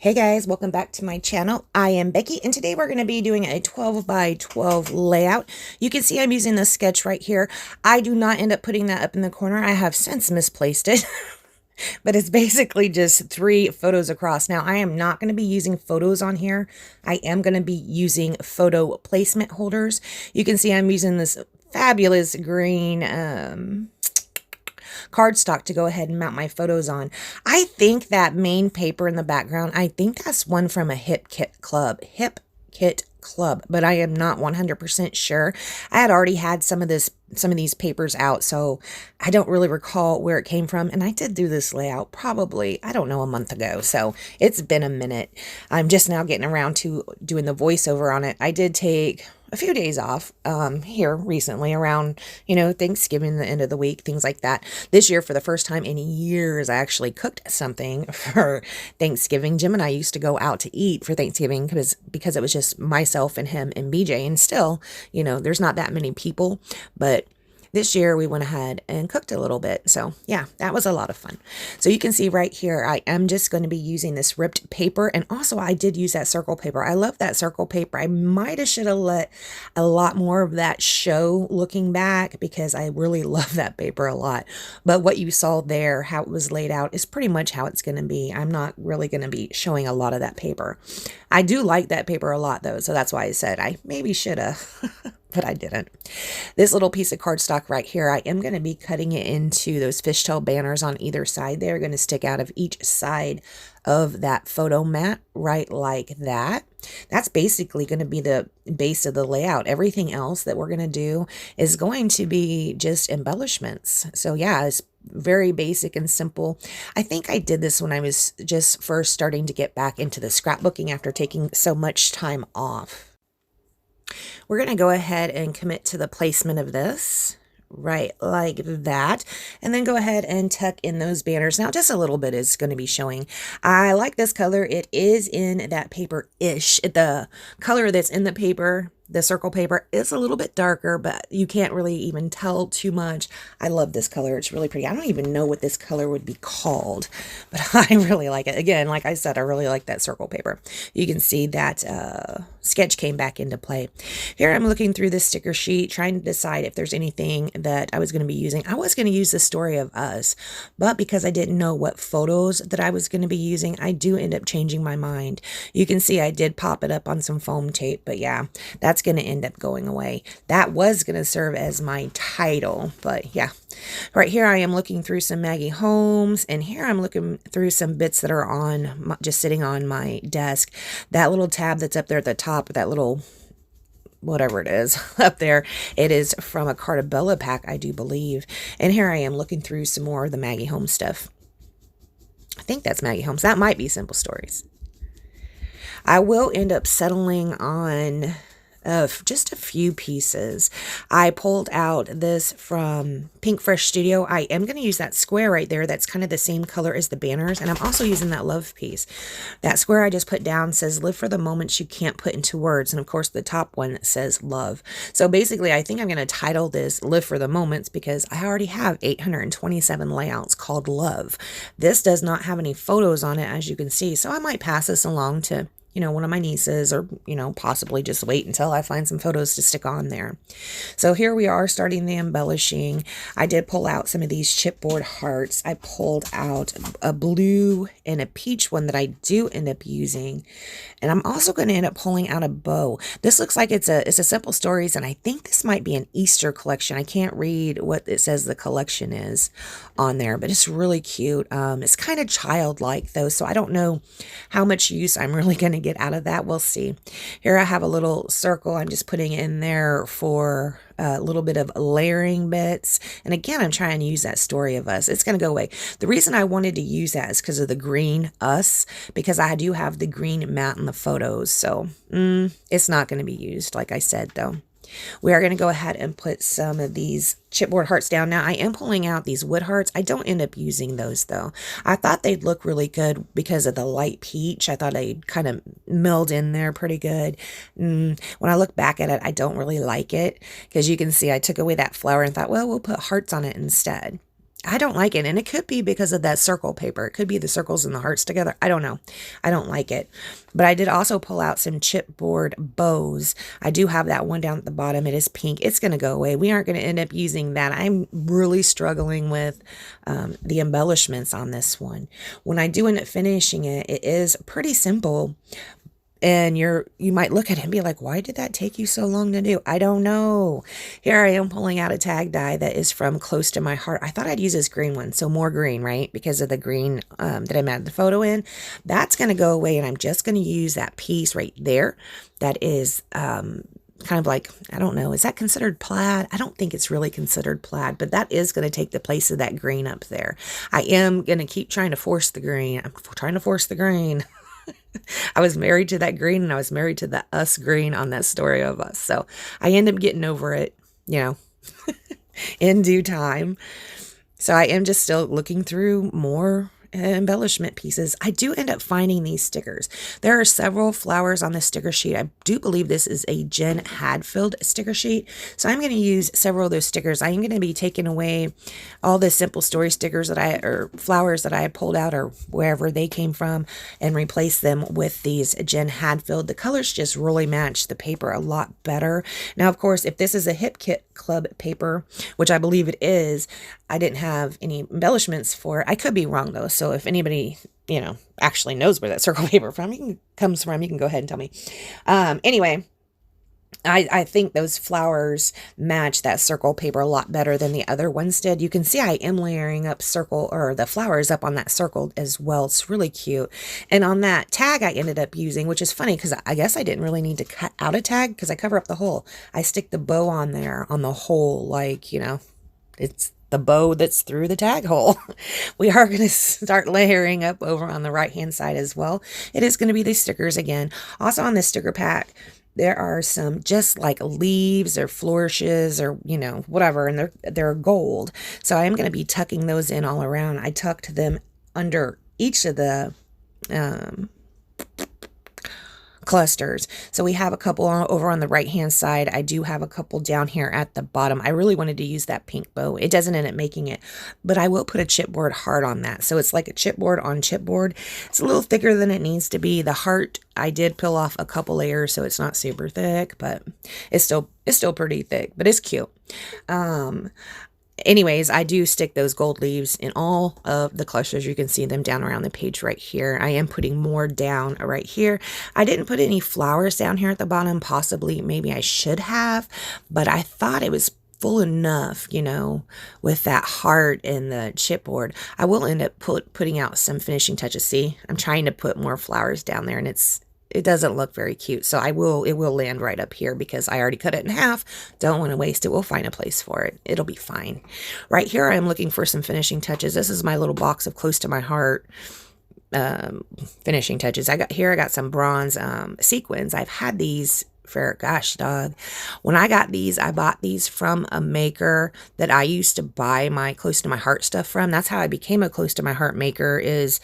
Hey guys, welcome back to my channel. I am Becky, and today we're going to be doing a 12 by 12 layout. You can see I'm using this sketch right here. I do not end up putting that up in the corner. I have since misplaced it, but it's basically just 3 photos across. Now, I am not going to be using photos on here. I am going to be using photo placement holders. You can see I'm using this fabulous green cardstock to go ahead and mount my photos on. I think that main paper in the background, I think that's one from a Hip Kit Club, but I am not 100% sure. I had already had some of these papers out, so I don't really recall where it came from. And I did do this layout probably, I don't know, a month ago, so it's been a minute. I'm just now getting around to doing the voiceover on it. I did take a few days off here recently around, Thanksgiving, the end of the week, things like that. This year, for the first time in years, I actually cooked something for Thanksgiving. Jim and I used to go out to eat for Thanksgiving because it was just myself and him and BJ. And still, there's not that many people, but this year we went ahead and cooked a little bit. So yeah, that was a lot of fun. So you can see right here, I am just going to be using this ripped paper. And also I did use that circle paper. I love that circle paper. I might have should have let a lot more of that show looking back because I really love that paper a lot. But what you saw there, how it was laid out, is pretty much how it's going to be. I'm not really going to be showing a lot of that paper. I do like that paper a lot though. So that's why I said I maybe should have. But I didn't. This little piece of cardstock right here, I am going to be cutting it into those fishtail banners on either side. They're going to stick out of each side of that photo mat, right like that. That's basically going to be the base of the layout. Everything else that we're going to do is going to be just embellishments. So yeah, it's very basic and simple. I think I did this when I was just first starting to get back into the scrapbooking after taking so much time off. We're going to go ahead and commit to the placement of this, right like that, and then go ahead and tuck in those banners. Now, just a little bit is going to be showing. I like this color. It is in that paper-ish. The color that's in the paper, the circle paper, is a little bit darker, but you can't really even tell too much. I love this color. It's really pretty. I don't even know what this color would be called, but I really like it. Again, like I said, I really like that circle paper. You can see that sketch came back into play. Here I'm looking through this sticker sheet, trying to decide if there's anything that I was going to be using. I was going to use the story of us, but because I didn't know what photos that I was going to be using, I do end up changing my mind. You can see I did pop it up on some foam tape, but yeah, that's going to end up going away. That was going to serve as my title, but yeah. Right here I am looking through some Maggie Holmes, and here I'm looking through some bits that are on just sitting on my desk. That little tab that's up there at the top, that little whatever it is up there, it is from a Cartabella pack, I do believe. And here I am looking through some more of the Maggie Holmes stuff. I think that's Maggie Holmes. That might be Simple Stories. I will end up settling on just a few pieces. I pulled out this from Pink Fresh Studio. I am going to use that square right there. That's kind of the same color as the banners. And I'm also using that love piece. That square I just put down says, live for the moments you can't put into words. And of course, the top one says love. So basically, I think I'm going to title this Live for the Moments because I already have 827 layouts called love. This does not have any photos on it, as you can see. So I might pass this along to one of my nieces, or, possibly just wait until I find some photos to stick on there. So here we are starting the embellishing. I did pull out some of these chipboard hearts. I pulled out a blue and a peach one that I do end up using. And I'm also going to end up pulling out a bow. This looks like it's a Simple Stories, and I think this might be an Easter collection. I can't read what it says the collection is on there, but it's really cute. It's kind of childlike though, so I don't know how much use I'm really going to get out of that. We'll see. Here I have a little circle I'm just putting in there for a little bit of layering bits. And again, I'm trying to use that story of us. It's going to go away. The reason I wanted to use that is because of the green us, because I do have the green mat in the photos. So it's not going to be used, like I said, though. We are going to go ahead and put some of these chipboard hearts down. Now, I am pulling out these wood hearts. I don't end up using those, though. I thought they'd look really good because of the light peach. I thought they'd kind of meld in there pretty good. When I look back at it, I don't really like it because you can see I took away that flower and thought, well, we'll put hearts on it instead. I don't like it. And it could be because of that circle paper. It could be the circles and the hearts together. I don't know. I don't like it. But I did also pull out some chipboard bows. I do have that one down at the bottom. It is pink. It's going to go away. We aren't going to end up using that. I'm really struggling with the embellishments on this one. When I do end up finishing it, it is pretty simple. And you might look at it and be like, why did that take you so long to do? I don't know. Here I am pulling out a tag die that is from Close to My Heart. I thought I'd use this green one. So more green, right? Because of the green that I made the photo in. That's going to go away. And I'm just going to use that piece right there. That is kind of like, I don't know. Is that considered plaid? I don't think it's really considered plaid. But that is going to take the place of that green up there. I am going to keep trying to force the green. I'm trying to force the green. I was married to that green, and I was married to the us green on that story of us. So I end up getting over it, in due time. So I am just still looking through more embellishment pieces. I do end up finding these stickers. There are several flowers on this sticker sheet. I do believe this is a Jen Hadfield sticker sheet. So I'm going to use several of those stickers. I am going to be taking away all the Simple Story stickers or flowers that I had pulled out or wherever they came from and replace them with these Jen Hadfield. The colors just really match the paper a lot better. Now, of course, if this is a Hip Kit Club paper, which I believe it is, I didn't have any embellishments for it. I could be wrong though. So if anybody, actually knows where that circle paper comes from, you can go ahead and tell me. Anyway, I think those flowers match that circle paper a lot better than the other ones did. You can see I am layering up the flowers up on that circle as well. It's really cute. And on that tag I ended up using, which is funny because I guess I didn't really need to cut out a tag because I cover up the hole. I stick the bow on there on the hole, like, it's the bow that's through the tag hole. We are going to start layering up over on the right hand side as well. It is going to be these stickers again. Also on this sticker pack, there are some just like leaves or flourishes or, whatever, and they're gold. So I am going to be tucking those in all around. I tucked them under each of the clusters. So we have a couple over on the right hand side. I do have a couple down here at the bottom. I really wanted to use that pink bow. It doesn't end up making it, but I will put a chipboard heart on that. So it's like a chipboard on chipboard. It's a little thicker than it needs to be. The heart, I did peel off a couple layers, so it's not super thick, but it's still pretty thick, but it's cute. Anyways, I do stick those gold leaves in all of the clusters. You can see them down around the page right here. I am putting more down right here. I didn't put any flowers down here at the bottom. Possibly, maybe I should have, but I thought it was full enough, with that heart and the chipboard. I will end up putting out some finishing touches. See, I'm trying to put more flowers down there, and it doesn't look very cute. So it will land right up here because I already cut it in half. Don't want to waste it. We'll find a place for it. It'll be fine. Right here, I'm looking for some finishing touches. This is my little box of Close to My Heart finishing touches. I got some bronze sequins. I've had these for, gosh, dog. When I got these, I bought these from a maker that I used to buy my Close to My Heart stuff from. That's how I became a Close to My Heart maker. Is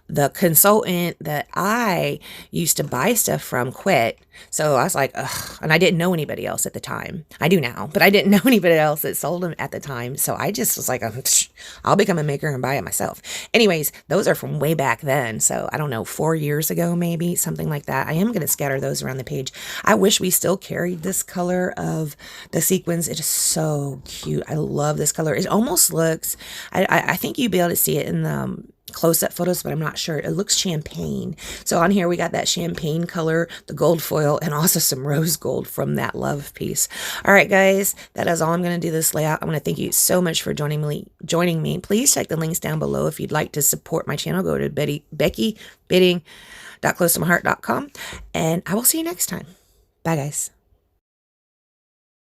the consultant that I used to buy stuff from quit. So I was like, ugh. And I didn't know anybody else at the time. I do now, but I didn't know anybody else that sold them at the time. So I just was like, I'll become a maker and buy it myself. Anyways, those are from way back then. So I don't know, 4 years ago, maybe something like that. I am going to scatter those around the page. I wish we still carried this color of the sequins. It is so cute. I love this color. It almost looks, I think you'd be able to see it in the close-up photos, but I'm not sure. It looks champagne. So on here we got that champagne color, the gold foil, and also some rose gold from that love piece. All right, guys, that is all I'm going to do this layout. I want to thank you so much for joining me. Please check the links down below if you'd like to support my channel. Go to beckybidding.closetomyheart.com, and I will see you next time. Bye, guys.